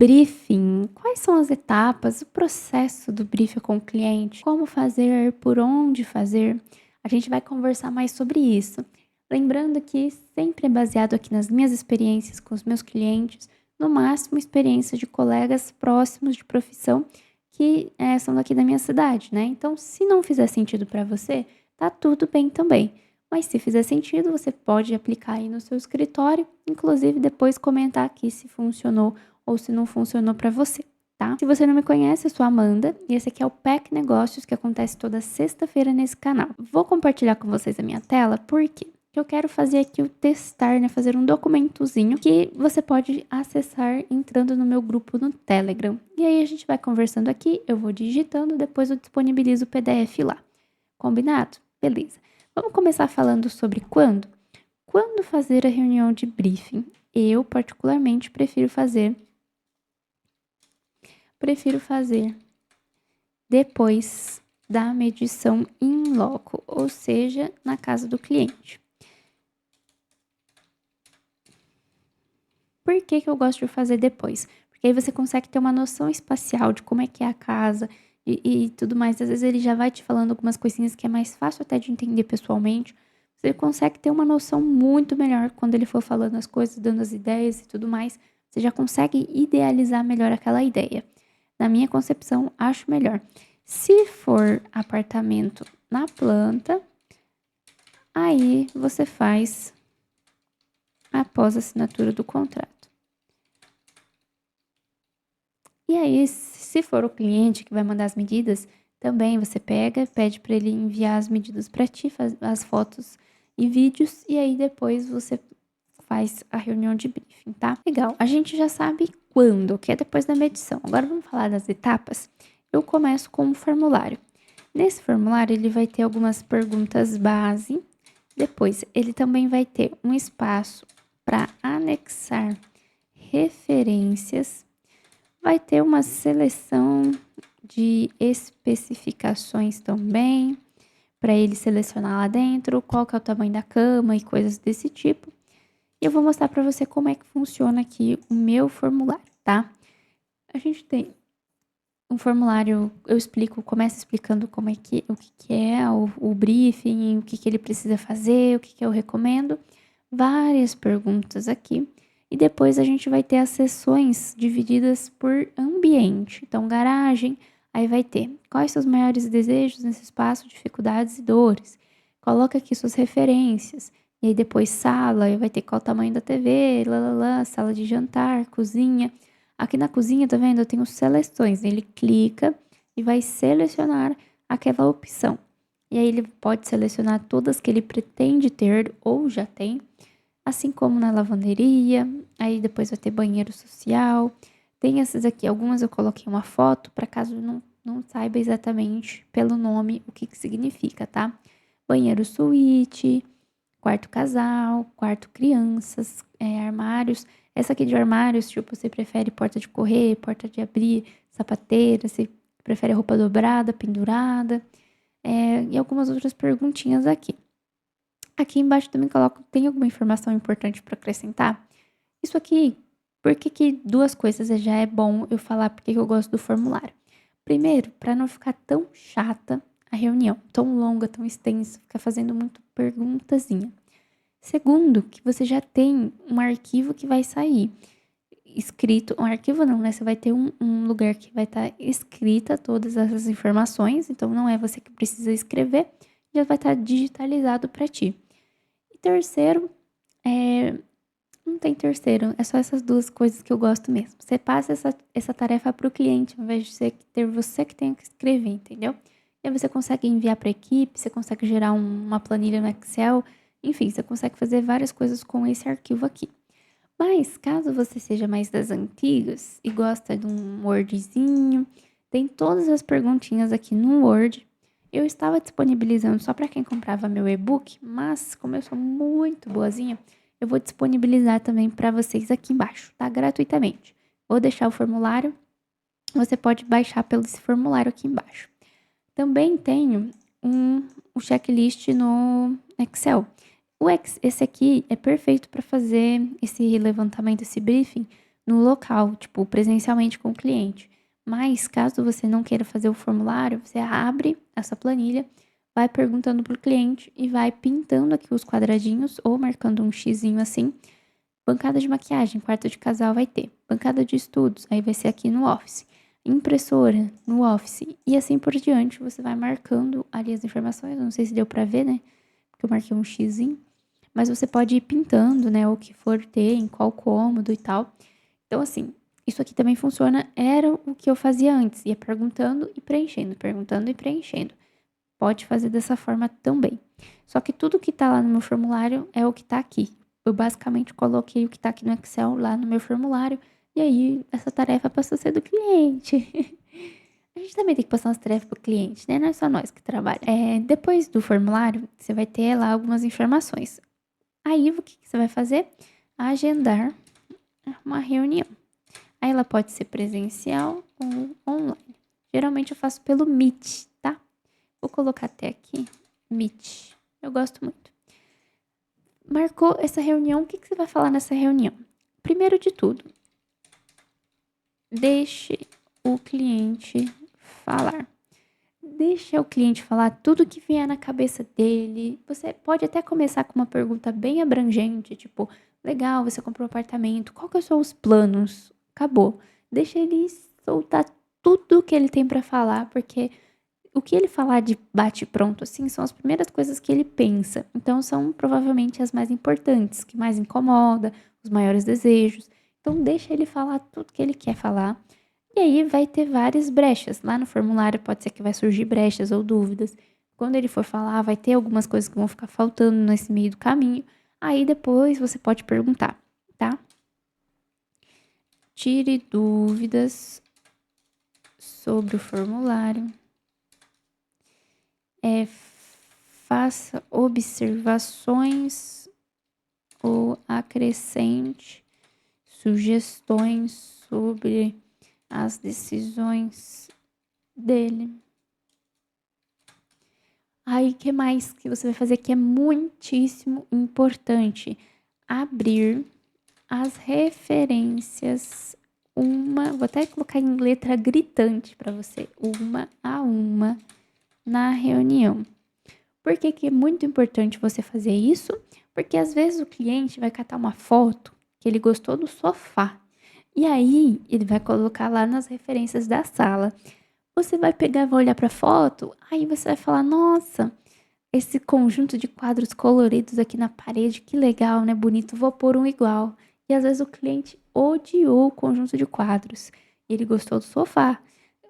Briefing. Quais são as etapas, o processo do briefing com o cliente? Como fazer, por onde fazer? A gente vai conversar mais sobre isso. Lembrando que sempre é baseado aqui nas minhas experiências com os meus clientes, no máximo experiências de colegas próximos de profissão que são daqui da minha cidade, né? Então, se não fizer sentido para você, tá tudo bem também. Mas se fizer sentido, você pode aplicar aí no seu escritório, inclusive depois comentar aqui se funcionou ou se não funcionou para você, tá? Se você não me conhece, eu sou a Amanda e esse aqui é o PEC Negócios que acontece toda sexta-feira nesse canal. Vou compartilhar com vocês a minha tela porque eu quero fazer aqui o testar, né? Fazer um documentozinho que você pode acessar entrando no meu grupo no Telegram. E aí a gente vai conversando aqui, eu vou digitando, depois eu disponibilizo o PDF lá. Combinado? Beleza. Vamos começar falando sobre quando? Quando fazer a reunião de briefing? Eu, particularmente, prefiro fazer depois da medição in loco, ou seja, na casa do cliente. Por que eu gosto de fazer depois? Porque aí você consegue ter uma noção espacial de como é que é a casa e tudo mais. Às vezes ele já vai te falando algumas coisinhas que é mais fácil até de entender pessoalmente. Você consegue ter uma noção muito melhor quando ele for falando as coisas, dando as ideias e tudo mais. Você já consegue idealizar melhor aquela ideia. Na minha concepção, acho melhor. Se for apartamento na planta, aí você faz após a assinatura do contrato. E aí, se for o cliente que vai mandar as medidas, também você pega, pede para ele enviar as medidas para ti, faz as fotos e vídeos, e aí depois você faz a reunião de briefing, tá? Legal, a gente já sabe quando, que é depois da medição. Agora vamos falar das etapas. Eu começo com um formulário. Nesse formulário, ele vai ter algumas perguntas base. Depois, ele também vai ter um espaço para anexar referências. Vai ter uma seleção de especificações também, para ele selecionar lá dentro, qual que é o tamanho da cama e coisas desse tipo. E eu vou mostrar para você como é que funciona aqui o meu formulário, tá? A gente tem um formulário, eu explico, começo explicando como é que, o que é o briefing, o que ele precisa fazer, o que eu recomendo. Várias perguntas aqui. E depois a gente vai ter as sessões divididas por ambiente. Então, garagem, aí vai ter quais seus maiores desejos nesse espaço, dificuldades e dores. Coloca aqui suas referências. E aí depois sala, aí vai ter qual o tamanho da TV, sala de jantar, cozinha. Aqui na cozinha, tá vendo? Eu tenho seleções. Ele clica e vai selecionar aquela opção. E aí ele pode selecionar todas que ele pretende ter ou já tem, assim como na lavanderia. Aí depois vai ter banheiro social. Tem essas aqui, algumas eu coloquei uma foto para caso não saiba exatamente pelo nome o que significa, tá? Banheiro suíte, quarto casal, quarto crianças, armários. Essa aqui de armários, tipo, você prefere porta de correr, porta de abrir, sapateira, você prefere roupa dobrada, pendurada, e algumas outras perguntinhas aqui. Aqui embaixo também coloco, tem alguma informação importante para acrescentar? Isso aqui, por que duas coisas já é bom eu falar porque eu gosto do formulário? Primeiro, para não ficar tão chata a reunião, tão longa, tão extensa, ficar fazendo muito perguntazinha. Segundo, que você já tem um arquivo que vai sair escrito, um arquivo não, né? Você vai ter um lugar que vai estar escrita todas essas informações, então não é você que precisa escrever, já vai estar digitalizado para ti. E terceiro, não tem terceiro, é só essas duas coisas que eu gosto mesmo. Você passa essa tarefa para o cliente, ao invés de ter você que tem que escrever, entendeu? E aí você consegue enviar para a equipe, você consegue gerar uma planilha no Excel, enfim, você consegue fazer várias coisas com esse arquivo aqui. Mas caso você seja mais das antigas e gosta de um Wordzinho, tem todas as perguntinhas aqui no Word. Eu estava disponibilizando só para quem comprava meu e-book, mas como eu sou muito boazinha, eu vou disponibilizar também para vocês aqui embaixo, tá? Gratuitamente. Vou deixar o formulário, você pode baixar pelo esse formulário aqui embaixo. Também tenho um checklist no Excel. Esse aqui é perfeito para fazer esse levantamento, esse briefing no local, tipo, presencialmente com o cliente. Mas, caso você não queira fazer o formulário, você abre essa planilha, vai perguntando pro cliente e vai pintando aqui os quadradinhos ou marcando um xizinho assim. Bancada de maquiagem, quarto de casal vai ter. Bancada de estudos, aí vai ser aqui no Office. Impressora, no Office. E assim por diante, você vai marcando ali as informações. Eu não sei se deu pra ver, né? Porque eu marquei um xizinho. Mas você pode ir pintando, né? O que for ter, em qual cômodo e tal. Então, assim, isso aqui também funciona. Era o que eu fazia antes. Ia perguntando e preenchendo, perguntando e preenchendo. Pode fazer dessa forma também. Só que tudo que tá lá no meu formulário é o que tá aqui. Eu basicamente coloquei o que tá aqui no Excel lá no meu formulário. E aí, essa tarefa passou a ser do cliente. A gente também tem que passar umas tarefas pro cliente, né? Não é só nós que trabalha. Depois do formulário, você vai ter lá algumas informações. Aí, o que você vai fazer? Agendar uma reunião. Aí, ela pode ser presencial ou online. Geralmente, eu faço pelo Meet, tá? Vou colocar até aqui, Meet. Eu gosto muito. Marcou essa reunião, o que você vai falar nessa reunião? Primeiro de tudo, deixe o cliente falar. Deixa o cliente falar tudo que vier na cabeça dele. Você pode até começar com uma pergunta bem abrangente, tipo, legal, você comprou um apartamento, qual que são os planos? Acabou. Deixa ele soltar tudo que ele tem pra falar, porque o que ele falar de bate-pronto, assim, são as primeiras coisas que ele pensa. Então, são provavelmente as mais importantes, que mais incomoda, os maiores desejos. Então, deixa ele falar tudo que ele quer falar. E aí, vai ter várias brechas. Lá no formulário, pode ser que vai surgir brechas ou dúvidas. Quando ele for falar, vai ter algumas coisas que vão ficar faltando nesse meio do caminho. Aí, depois, você pode perguntar, tá? Tire dúvidas sobre o formulário. Faça observações ou acrescente sugestões sobre as decisões dele. Aí, o que mais que você vai fazer que é muitíssimo importante? Abrir as referências vou até colocar em letra gritante para você, uma a uma na reunião. Por que que é muito importante você fazer isso? Porque às vezes o cliente vai catar uma foto que ele gostou do sofá. E aí ele vai colocar lá nas referências da sala. Você vai pegar, vai olhar para a foto, aí você vai falar: "Nossa, esse conjunto de quadros coloridos aqui na parede, que legal, né? Bonito, vou pôr um igual". E às vezes o cliente odiou o conjunto de quadros e ele gostou do sofá.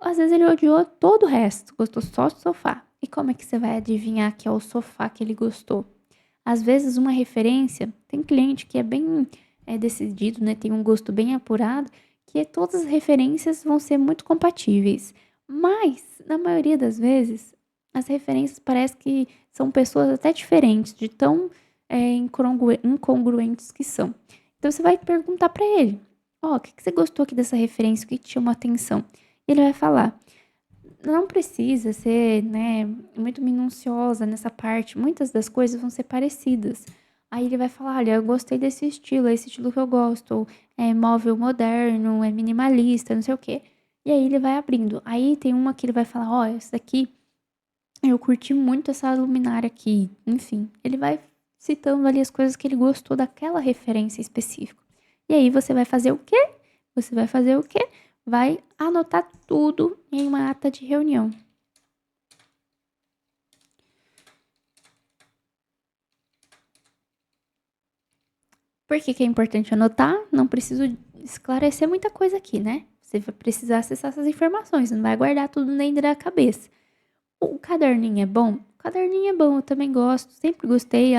Às vezes ele odiou todo o resto, gostou só do sofá. E como é que você vai adivinhar que é o sofá que ele gostou? Às vezes uma referência, tem cliente que é bem decidido, né? Tem um gosto bem apurado, que todas as referências vão ser muito compatíveis. Mas, na maioria das vezes, as referências parece que são pessoas até diferentes, de tão incongruentes que são. Então você vai perguntar para ele: ó, o que você gostou aqui dessa referência? O que te chamou a atenção? Ele vai falar: não precisa ser, né, muito minuciosa nessa parte. Muitas das coisas vão ser parecidas. Aí ele vai falar: olha, eu gostei desse estilo, é esse estilo que eu gosto. Ou é móvel moderno, é minimalista, não sei o quê. E aí ele vai abrindo. Aí tem uma que ele vai falar: ó, essa daqui, eu curti muito essa luminária aqui. Enfim, ele vai citando ali as coisas que ele gostou daquela referência específica. E aí você vai fazer o quê? Você vai fazer o quê? Vai anotar tudo em uma ata de reunião. Por que que é importante anotar? Não preciso esclarecer muita coisa aqui, né? Você vai precisar acessar essas informações, não vai guardar tudo dentro da cabeça. O caderninho é bom? O caderninho é bom, eu também gosto, sempre gostei.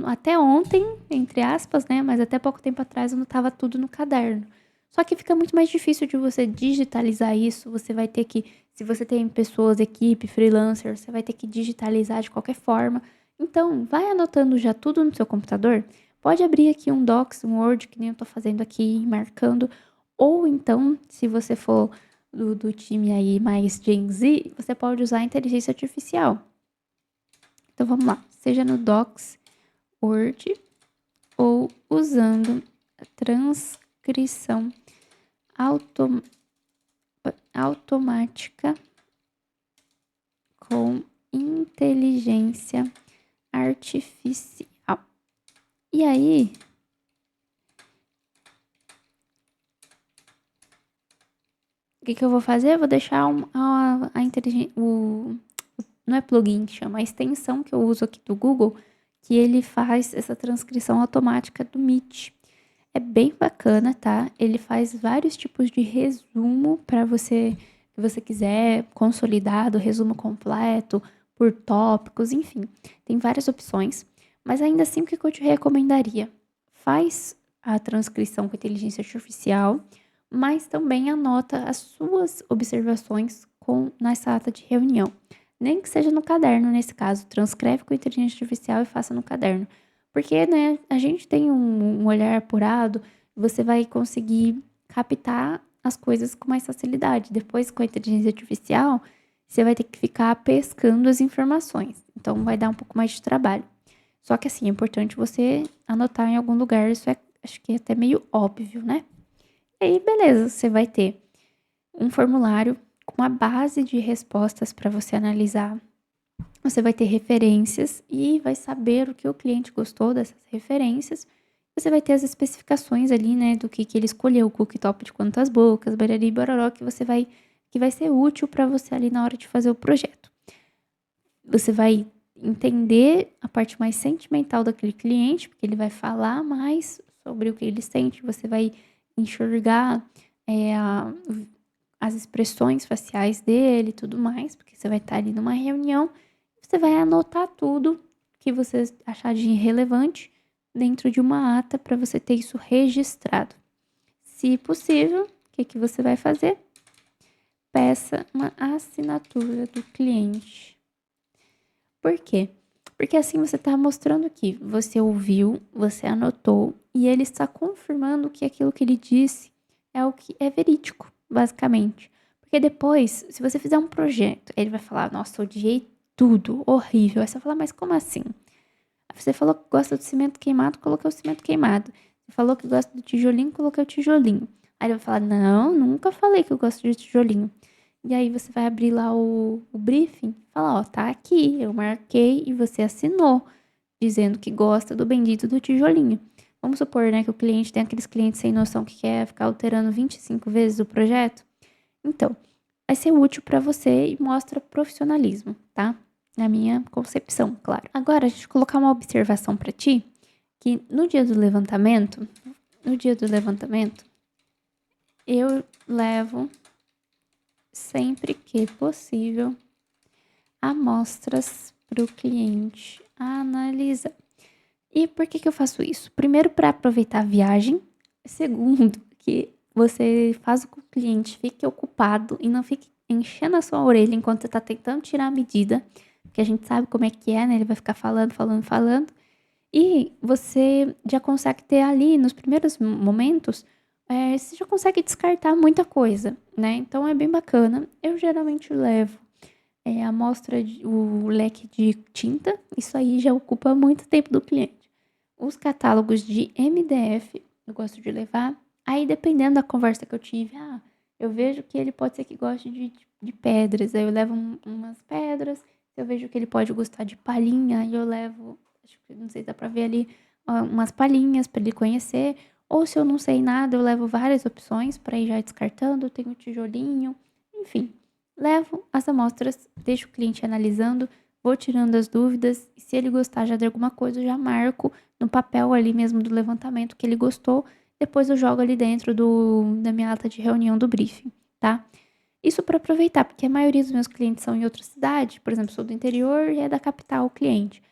Até ontem, entre aspas, né? Mas até pouco tempo atrás eu anotava tudo no caderno. Só que fica muito mais difícil de você digitalizar isso. Você vai ter que, se você tem pessoas, equipe, freelancer, você vai ter que digitalizar de qualquer forma. Então, vai anotando já tudo no seu computador. Pode abrir aqui um Docs, um Word, que nem eu tô fazendo aqui, marcando. Ou então, se você for do time aí mais Gen Z, você pode usar a inteligência artificial. Então vamos lá, seja no Docs, Word ou usando a transcrição autom- automática com inteligência artificial. E aí, o que eu vou fazer? Eu vou deixar a inteligência, não é plugin que chama, a extensão que eu uso aqui do Google, que ele faz essa transcrição automática do Meet. É bem bacana, tá? Ele faz vários tipos de resumo para você, que você quiser, consolidado, resumo completo, por tópicos, enfim. Tem várias opções, mas ainda assim, o que eu te recomendaria? Faz a transcrição com inteligência artificial, mas também anota as suas observações nessa ata de reunião. Nem que seja no caderno, nesse caso, transcreve com inteligência artificial e faça no caderno. Porque, né, a gente tem um olhar apurado, você vai conseguir captar as coisas com mais facilidade. Depois, com a inteligência artificial, você vai ter que ficar pescando as informações. Então, vai dar um pouco mais de trabalho. Só que, assim, é importante você anotar em algum lugar. Isso acho que é até meio óbvio, né? E aí, beleza, você vai ter um formulário com uma base de respostas para você analisar. Você vai ter referências e vai saber o que o cliente gostou dessas referências. Você vai ter as especificações ali, né, do que ele escolheu, o cooktop de quantas bocas, barari, bororó, que vai ser útil para você ali na hora de fazer o projeto. Você vai entender a parte mais sentimental daquele cliente, porque ele vai falar mais sobre o que ele sente, você vai enxergar as expressões faciais dele e tudo mais, porque você vai estar ali numa reunião, você vai anotar tudo que você achar de relevante dentro de uma ata para você ter isso registrado. Se possível, o que você vai fazer? Peça uma assinatura do cliente. Por quê? Porque assim você está mostrando que você ouviu, você anotou e ele está confirmando que aquilo que ele disse é o que é verídico, basicamente. Porque depois, se você fizer um projeto, ele vai falar: nossa, odiei tudo, horrível. Aí você vai falar: mas como assim? Você falou que gosta do cimento queimado, coloquei o cimento queimado. Você falou que gosta do tijolinho, coloquei o tijolinho. Aí ele vai falar: não, nunca falei que eu gosto de tijolinho. E aí você vai abrir lá o briefing, fala: ó, tá aqui, eu marquei e você assinou, dizendo que gosta do bendito do tijolinho. Vamos supor, né, que o cliente tem aqueles clientes sem noção que quer ficar alterando 25 vezes o projeto. Então, vai ser útil para você e mostra profissionalismo, tá? Na minha concepção, claro. Agora, a gente colocar uma observação para ti, que no dia do levantamento, eu levo sempre que possível amostras para o cliente analisar. E por que eu faço isso? Primeiro, para aproveitar a viagem. Segundo, que você faz com que o cliente fique ocupado e não fique enchendo a sua orelha enquanto você está tentando tirar a medida, porque a gente sabe como é que é, né? Ele vai ficar falando, falando, falando. E você já consegue ter ali, nos primeiros momentos, você já consegue descartar muita coisa, né? Então é bem bacana. Eu geralmente levo a amostra, o leque de tinta, isso aí já ocupa muito tempo do cliente. Os catálogos de MDF, eu gosto de levar. Aí, dependendo da conversa que eu tive, eu vejo que ele pode ser que goste de pedras, aí eu levo umas pedras. Se eu vejo que ele pode gostar de palhinha, aí eu levo, acho que não sei se dá pra ver ali, umas palhinhas para ele conhecer. Ou se eu não sei nada, eu levo várias opções para ir já descartando. Eu tenho tijolinho, enfim. Levo as amostras, deixo o cliente analisando, vou tirando as dúvidas. E se ele gostar já de alguma coisa, eu já marco no papel ali mesmo do levantamento que ele gostou. Depois eu jogo ali dentro da minha ata de reunião do briefing, tá? Isso para aproveitar, porque a maioria dos meus clientes são em outra cidade. Por exemplo, sou do interior e é da capital o cliente.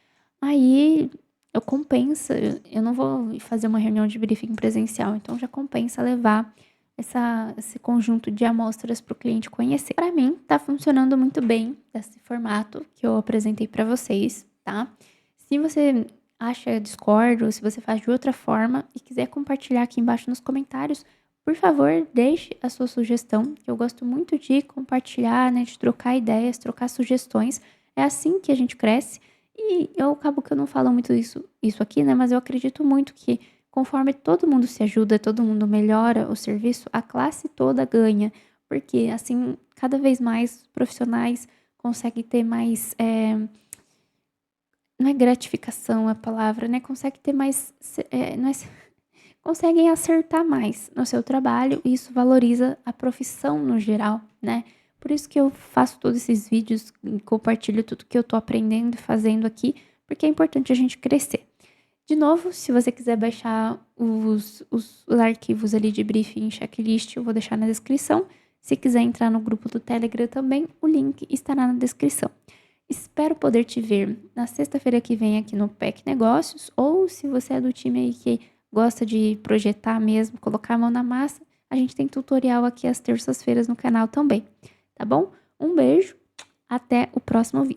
Aí eu compensa, eu não vou fazer uma reunião de briefing presencial, então já compensa levar esse conjunto de amostras para o cliente conhecer. Para mim, tá funcionando muito bem esse formato que eu apresentei para vocês, tá? Se você acha discordo, ou se você faz de outra forma e quiser compartilhar aqui embaixo nos comentários, por favor, deixe a sua sugestão, que eu gosto muito de compartilhar, né, de trocar ideias, trocar sugestões. É assim que a gente cresce. E eu acabo que eu não falo muito isso aqui, né, mas eu acredito muito que conforme todo mundo se ajuda, todo mundo melhora o serviço, a classe toda ganha, porque assim, cada vez mais profissionais conseguem ter mais, não é gratificação a palavra, né? Consegue ter mais, não é, conseguem acertar mais no seu trabalho e isso valoriza a profissão no geral, né? Por isso que eu faço todos esses vídeos, compartilho tudo que eu tô aprendendo e fazendo aqui, porque é importante a gente crescer. De novo, se você quiser baixar os arquivos ali de briefing, checklist, eu vou deixar na descrição. Se quiser entrar no grupo do Telegram também, o link estará na descrição. Espero poder te ver na sexta-feira que vem aqui no PEC Negócios, ou se você é do time aí que gosta de projetar mesmo, colocar a mão na massa, a gente tem tutorial aqui às terças-feiras no canal também, tá bom? Um beijo, até o próximo vídeo.